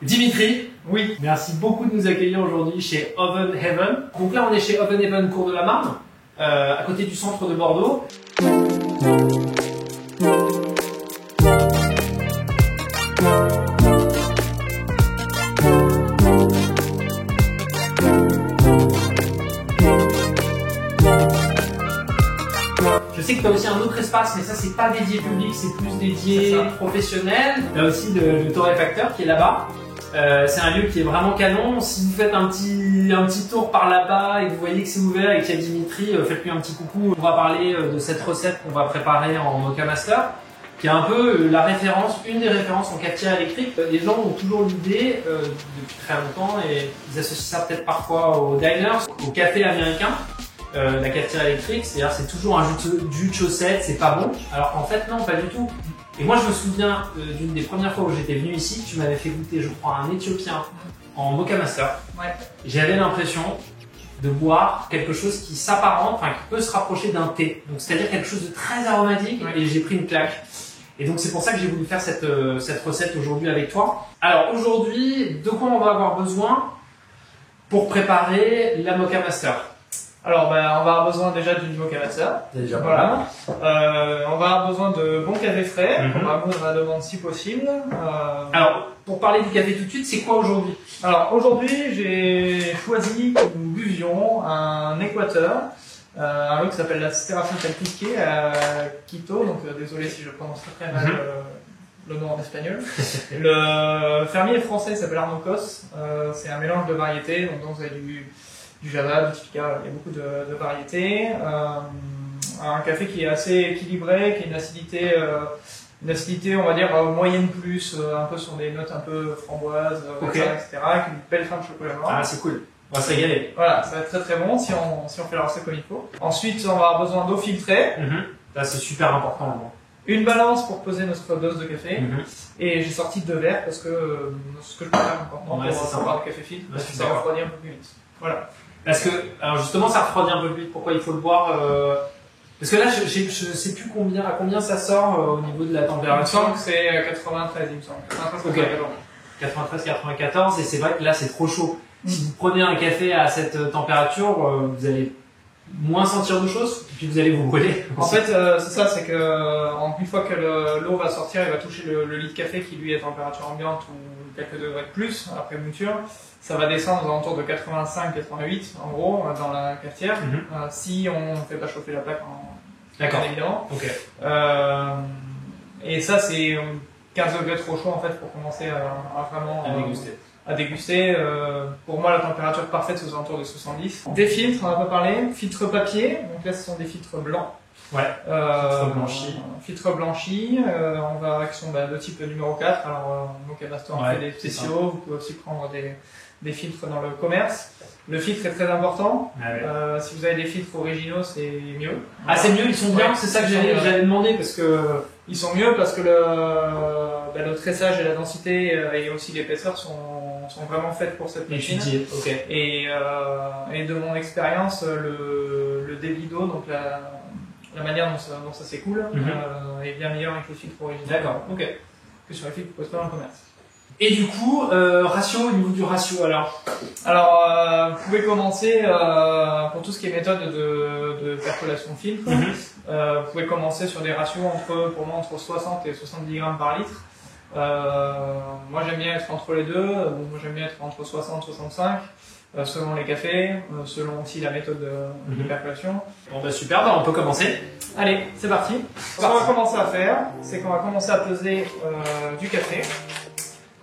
Dimitri, oui, merci beaucoup de nous accueillir aujourd'hui chez Oven Heaven. Donc là, on est chez Oven Heaven, Cours de la Marne, à côté du centre de Bordeaux. Je sais que tu as aussi un autre espace, mais ça c'est pas dédié public, c'est plus dédié professionnel. Tu as aussi le torréfacteur qui est là-bas. C'est un lieu qui est vraiment canon. Si vous faites un petit tour par là-bas et que vous voyez que c'est ouvert et qu'il y a Dimitri, faites-lui un petit coucou. On va parler de cette recette qu'on va préparer en Moka Master, qui est un peu la référence, une des références en cafetière électrique. Les gens ont toujours l'idée, depuis très longtemps, et ils associent ça peut-être parfois aux diners, au café américain. La cafetière électrique, c'est-à-dire c'est toujours un jus de chaussette, c'est pas bon. Alors qu'en fait non, pas du tout. Et moi je me souviens d'une des premières fois où j'étais venu ici, tu m'avais fait goûter, je crois, un Éthiopien en Moka Master. ouais. J'avais l'impression de boire quelque chose qui s'apparente, enfin qui peut se rapprocher d'un thé. Donc c'est-à-dire quelque chose de très aromatique, et j'ai pris une claque. Et donc c'est pour ça que j'ai voulu faire cette recette aujourd'hui avec toi. Alors aujourd'hui, de quoi on va avoir besoin pour préparer la Moka Master? Alors, on va avoir besoin déjà d'une Moka Master. Déjà voilà. On va avoir besoin de bon café frais, on va moudre à la demande si possible. Alors, pour parler du café tout de suite, c'est quoi aujourd'hui? Alors, aujourd'hui, j'ai choisi que nous buvions un Équateur, un lot qui s'appelle la Stération Calpique à Quito, donc désolé si je prononce très mal le nom en espagnol. Le fermier français s'appelle Arnaud Cos, c'est un mélange de variétés, donc vous avez du Java, du Typica, il y a beaucoup de variétés. Un café qui est assez équilibré, qui a une acidité on va dire moyenne plus, un peu sur des notes un peu framboises, etc. Avec une belle fin de chocolat noir. Ah, c'est cool. On va se régaler. Voilà, ça va être très très bon si on fait la recette comme il faut. Ensuite, on va avoir besoin d'eau filtrée. Là, c'est super important. Une balance pour peser notre dose de café. Et j'ai sorti 2 verres parce que ce que je préfère important pour avoir le café filtre, parce que ça refroidit un peu plus vite. Voilà. Parce que, alors justement, ça refroidit un peu plus vite. Pourquoi il faut le boire Parce que là, je sais plus à combien ça sort au niveau de la température. Il me semble que c'est 93, il me semble. 93, 94, et c'est vrai que là, c'est trop chaud. Si vous prenez un café à cette température, vous allez moins sentir de choses, et puis vous allez vous brûler. En fait, c'est ça, c'est que une fois que l'eau va sortir, il va toucher le lit de café qui lui est à température ambiante ou quelques degrés de plus après mouture. Ça va descendre aux alentours de 85-88 en gros dans la cafetière si on ne fait pas chauffer la plaque bien évidemment. Et ça c'est 15 degrés trop chaud en fait pour commencer à vraiment déguster. Pour moi la température parfaite c'est aux alentours de 70. Des filtres, on en a pas parlé. Filtre papier, donc là ce sont des filtres blancs. Filtre blanchi, qui sont de type numéro 4. Alors Moka Master on fait des spéciaux, vous pouvez aussi prendre des filtres dans le commerce. Le filtre est très important. Si vous avez des filtres originaux, c'est mieux. Ah, c'est mieux, ils sont bien, c'est ça que j'avais demandé parce que ils sont mieux parce que le tressage et la densité et aussi l'épaisseur sont vraiment faites pour cette machine. Et de mon expérience, le débit d'eau, donc la manière dont ça s'écoule, est bien meilleure avec les filtres originaux. D'accord. Que sur les filtres que vous pouvez trouver dans le commerce. Et du coup, au niveau du ratio alors vous pouvez commencer, pour tout ce qui est méthode de percolation de filtre, vous pouvez commencer sur des ratios pour moi entre 60 et 70 grammes par litre. Moi j'aime bien être entre les deux, moi j'aime bien être entre 60 et 65, selon les cafés, selon aussi la méthode de percolation. Bon bah super, on peut commencer. Allez, c'est parti. Ce qu'on va commencer à faire, c'est qu'on va commencer à peser du café.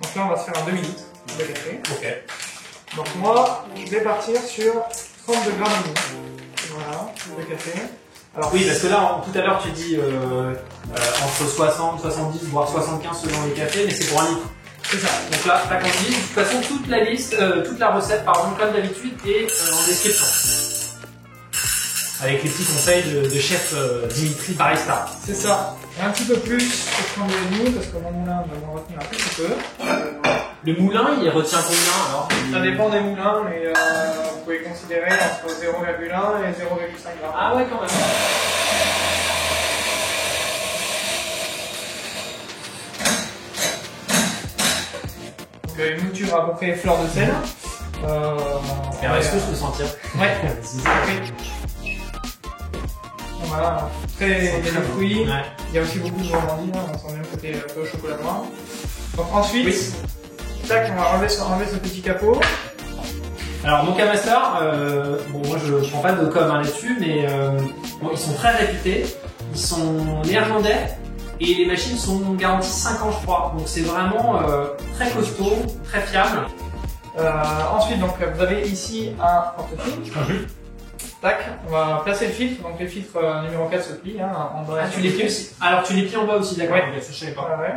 Donc là, on va se faire un demi-litre de café. Donc moi, je vais partir sur 32 grammes et demi. Voilà, de café. Alors oui, parce que là, tout à l'heure, tu dis entre 60, 70, voire 75 selon les cafés, mais c'est pour un litre. C'est ça. Donc là, t'as compris. De toute façon, toute la recette, comme d'habitude, est en description. Avec les petits conseils de chef Dimitri Barista. C'est ça. Et un petit peu plus que 32,5 parce que mon moulin va m'en retenir un petit peu. Le moulin, il retient combien alors? Ça dépend des moulins, mais vous pouvez considérer entre 0,1 et 0,5 grammes. Ah ouais, quand même. Donc une mouture à peu près fleur de sel. Est-ce que je peux sentir? Ouais. Voilà, très il y a des fruits, ouais. Il y a aussi beaucoup de gourmandise, hein, on sent bien le côté un peu chocolat noir. Donc ensuite, oui. Tac, on va enlever ce petit capot. Alors Mocha Master, bon moi je prends pas de com là-dessus, mais bon, ils sont très réputés, ils sont néerlandais et les machines sont garanties 5 ans je crois, donc c'est vraiment très costaud, très fiable. Ensuite donc vous avez ici un porte-filtre. Tac, on va placer le filtre, donc le filtre numéro 4 se plie, hein, en bas. Ah, tu les plies aussi. Alors tu les plies en bas aussi, d'accord, ouais. Okay, ça je savais pas. Ouais.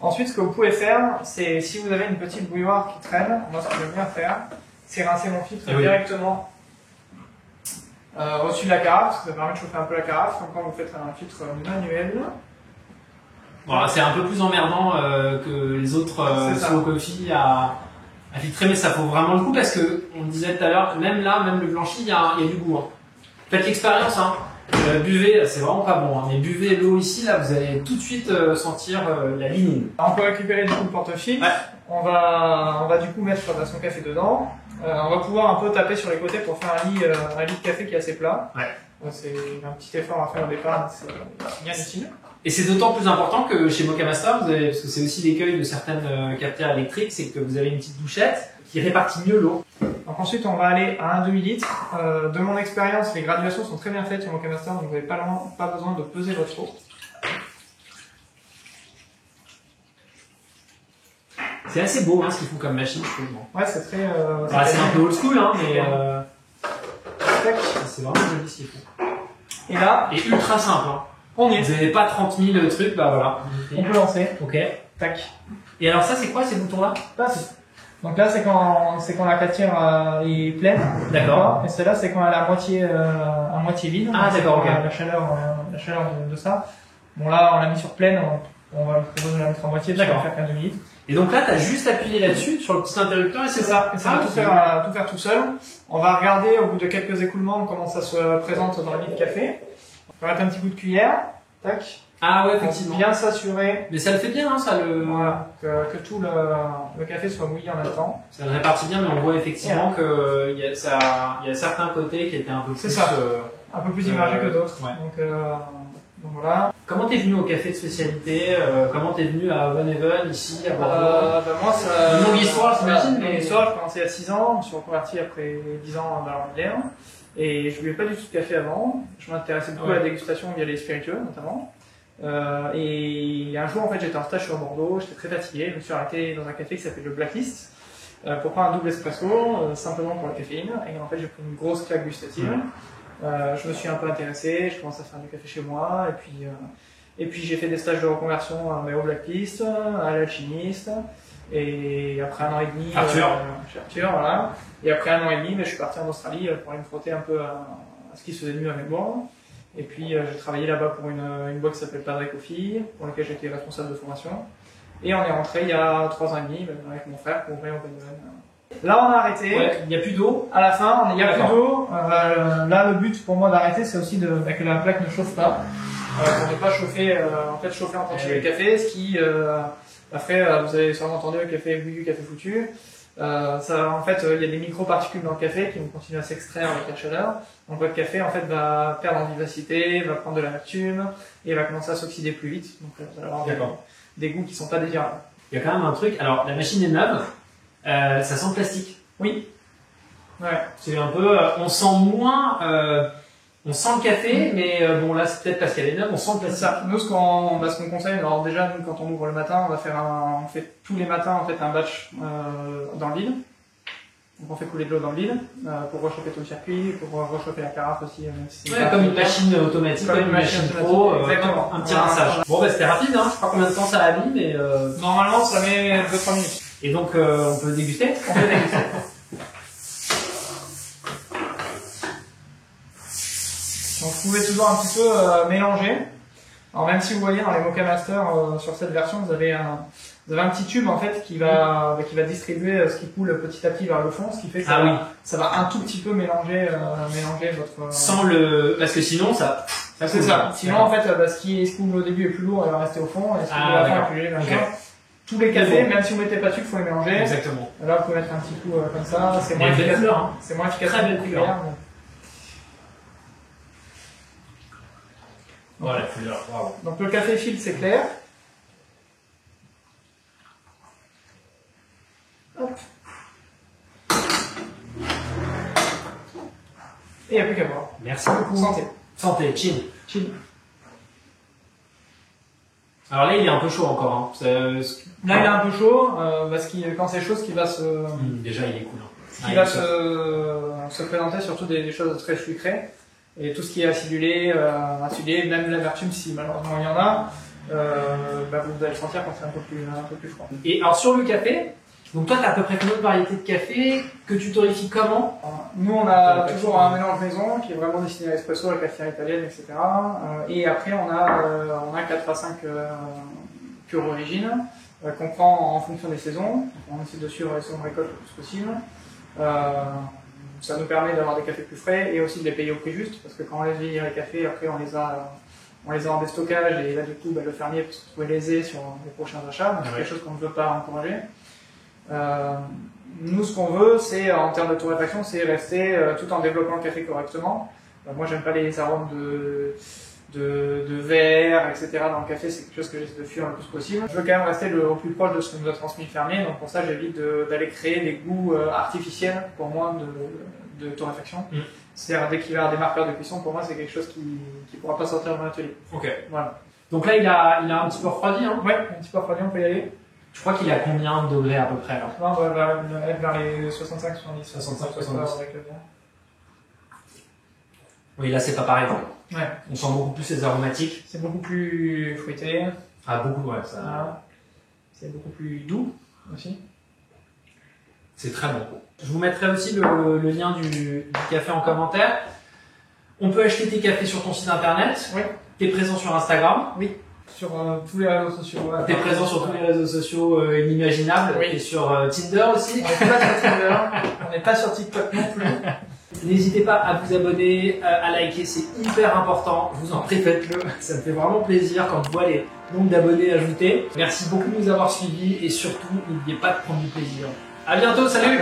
Ensuite ce que vous pouvez faire, c'est si vous avez une petite bouilloire qui traîne, moi ce que j'aime bien faire, c'est rincer mon filtre directement au-dessus de la carafe, parce que ça permet de chauffer un peu la carafe, donc quand vous faites un filtre manuel. Bon, c'est un peu plus emmerdant que les autres slow coffee à filtrer, mais ça vaut vraiment le coup parce que, on le disait tout à l'heure, même là, même le blanchi, il y a du goût. Hein. Faites l'expérience, hein. Buvez, c'est vraiment pas bon, hein, mais buvez l'eau ici, là, vous allez tout de suite sentir la ligne. On peut récupérer du coup le porte-filtre, on va du coup mettre son café dedans. On va pouvoir un peu taper sur les côtés pour faire un lit de café qui est assez plat. Ouais. C'est un petit effort à faire au départ, c'est bien utile. Et c'est d'autant plus important que chez Mocha Master, parce que c'est aussi l'écueil de certaines cafetières électriques, c'est que vous avez une petite douchette qui répartit mieux l'eau. Donc ensuite, on va aller à un demi-litre. De mon expérience, les graduations sont très bien faites sur Mocha Master, donc vous n'avez pas besoin de peser votre eau. C'est assez beau, hein, ce qu'ils font comme machine, je trouve. Ouais, c'est très... c'est un peu old school, hein, mais c'est vraiment joli ce qu'ils font. Et là... Et ultra simple, hein. On y est. Vous n'avez pas 30 000 trucs, bah voilà. On peut lancer. Ok. Tac. Et alors ça, c'est quoi ces boutons-là? Donc là, c'est quand la cafetière est pleine. D'accord. Et celle-là, c'est quand elle est à moitié vide. Ah, d'accord, ok. La chaleur de ça. Bon là, on l'a mis sur pleine. On va proposer de la mettre à moitié. D'accord. On va faire qu'un demi-litre. Et donc là, tu as juste appuyé là-dessus, sur le petit interrupteur, et c'est ça. Et ça va tout faire tout seul. On va regarder au bout de quelques écoulements comment ça se présente dans le lit de café. On va mettre un petit coup de cuillère. Tac. Ah ouais, effectivement. Bien s'assurer. Mais ça le fait bien, hein, ça le. Voilà. Que tout le café soit mouillé en même temps. Ça le répartit bien, mais on voit effectivement que il y a certains côtés qui étaient un peu plus. Un peu plus immergés que d'autres. Ouais. Donc voilà. Comment t'es venu au café de spécialité? Comment t'es venu à Von Even, ici, à Bordeaux? Moi, c'est une longue histoire, j'imagine. Une longue histoire, j'ai commencé à 6 ans, je me suis reconverti après 10 ans dans l'Angleterre. Et je buvais pas du tout de café avant. Je m'intéressais beaucoup à la dégustation via les spiritueux, notamment. Et un jour, en fait, j'étais en stage sur Bordeaux, j'étais très fatigué, je me suis arrêté dans un café qui s'appelle le Blacklist, pour prendre un double espresso, simplement pour la caféine. Et en fait, j'ai pris une grosse claque gustative. Je me suis un peu intéressé, je commence à faire du café chez moi, et puis j'ai fait des stages de reconversion au Blacklist, à l'Alchimiste, et après 1 an et demi, chez Arthur, voilà. Et après 1 an et demi, je suis parti en Australie pour aller me frotter un peu à ce qui se faisait de mieux à Melbourne. Et puis j'ai travaillé là-bas pour une boîte qui s'appelle Padre Coffee, pour laquelle j'étais responsable de formation. Et on est rentré il y a 3 ans et demi avec mon frère pour ouvrir Open Even. Là, on a arrêté. Ouais, il n'y a plus d'eau. À la fin, il n'y a plus d'eau. Là, le but pour moi d'arrêter, c'est aussi que la plaque ne chauffe pas. Pour ne pas chauffer, chauffer en continu le café, ce qui, après, vous avez sûrement entendu le café bouillu, café foutu. En fait, il y a des micro-particules dans le café qui vont continuer à s'extraire avec la chaleur. Donc votre café, en fait, va perdre en vivacité, va prendre de l'amertume, et va commencer à s'oxyder plus vite. Donc vous allez avoir des goûts qui sont pas désirables. Il y a quand même un truc, alors la machine est neuve, ça sent le plastique. Oui. Ouais. C'est un peu, on sent moins, on sent le café, mais bon là c'est peut-être parce qu'elle est neuve, on sent le plastique. C'est ça. Nous ce qu'on conseille, alors déjà nous quand on ouvre le matin, on fait tous les matins en fait un batch dans le vide. Donc on fait couler de l'eau dans le vide pour réchauffer tout le circuit, pour réchauffer la carafe aussi. Comme une machine automatique, comme une machine pro, exactement. Un petit rinçage. Bon bah c'était rapide, hein. Je sais pas combien de temps ça a mis, mais normalement ça met 2-3 minutes. Et donc on peut déguster. On peut déguster. Donc vous pouvez toujours un petit peu mélanger. Alors même si vous voyez dans les Mocha Master sur cette version, vous avez un petit tube en fait qui va distribuer ce qui coule petit à petit vers le fond, ce qui fait que ça va un tout petit peu mélanger votre. Sans parce que sinon ça. C'est ça. Sinon en fait ce qui coule au début est plus lourd, il va rester au fond, et ce qui coule à la fin est plus léger. tous les cafés, même si vous mettez pas dessus, il faut les mélanger. Exactement. Là, vous pouvez mettre un petit coup comme ça, c'est moins belle efficace. couleur, hein. C'est moins efficace. Très belle couleur. Donc. Voilà, la couleur, waouh. Donc le café filtre, c'est clair. Hop. Et il n'y a plus qu'à boire. Merci beaucoup. Santé. Santé, chill. Chill. Alors là, il est un peu chaud encore. Hein. Là, il est un peu chaud, parce que quand c'est chaud, ce qui va se... Déjà, il est cool. Hein. Ce qui va se présenter surtout des choses très sucrées. Et tout ce qui est acidulé, même l'amertume, si malheureusement il y en a, vous allez le sentir quand c'est un peu plus froid. Et alors sur le café, donc toi tu as à peu près combien de variétés de café que tu torréfies comment? Nous on a toujours un mélange maison qui est vraiment destiné à l'espresso, à la cafetière italienne, etc. Et après on a 4 à 5 pure origine qu'on prend en fonction des saisons. On essaie de suivre les saisons de récolte le plus possible. Ça nous permet d'avoir des cafés plus frais et aussi de les payer au prix juste, parce que quand on laisse vieillir les cafés, après on les a en déstockage et là du coup le fermier peut se trouver lésé sur les prochains achats, donc c'est quelque chose qu'on ne veut pas encourager. Nous ce qu'on veut, c'est en termes de torréfaction, c'est rester tout en développant le café correctement. Moi j'aime pas les arômes de verre, etc. dans le café, c'est quelque chose que j'essaie de fuir le plus possible. Je veux quand même rester au plus proche de ce que nous a transmis le fermier, donc pour ça j'évite d'aller créer des goûts artificiels pour moi de torréfaction. C'est-à-dire dès qu'il va y avoir des marqueurs de cuisson, pour moi c'est quelque chose qui ne pourra pas sortir de mon atelier. Ok. Voilà. Donc là il a un petit peu refroidi, hein? Ouais, un petit peu refroidi, on peut y aller. Tu crois qu'il est à combien de degrés à peu près là? Non, on va être vers les 65, 70. 65, 70. Avec le vent. Oui, là c'est pas pareil. Ouais. On sent beaucoup plus les aromatiques. C'est beaucoup plus fruité. Ah, beaucoup, ouais. Ça... Voilà. C'est beaucoup plus doux aussi. C'est très bon. Je vous mettrai aussi le lien du café en commentaire. On peut acheter tes cafés sur ton site internet. Oui. Tu es présent sur Instagram. Oui. Sur tous les réseaux sociaux. Tu es présent sur tous les réseaux sociaux inimaginables. Oui. Et sur Tinder aussi. On n'est pas sur Tinder. On n'est pas sur TikTok non plus. N'hésitez pas à vous abonner, à liker, c'est hyper important. Je vous en prie, faites-le. Ça me fait vraiment plaisir quand je vois les nombres d'abonnés ajoutés. Merci beaucoup de nous avoir suivis et surtout, n'oubliez pas de prendre du plaisir. À bientôt, salut!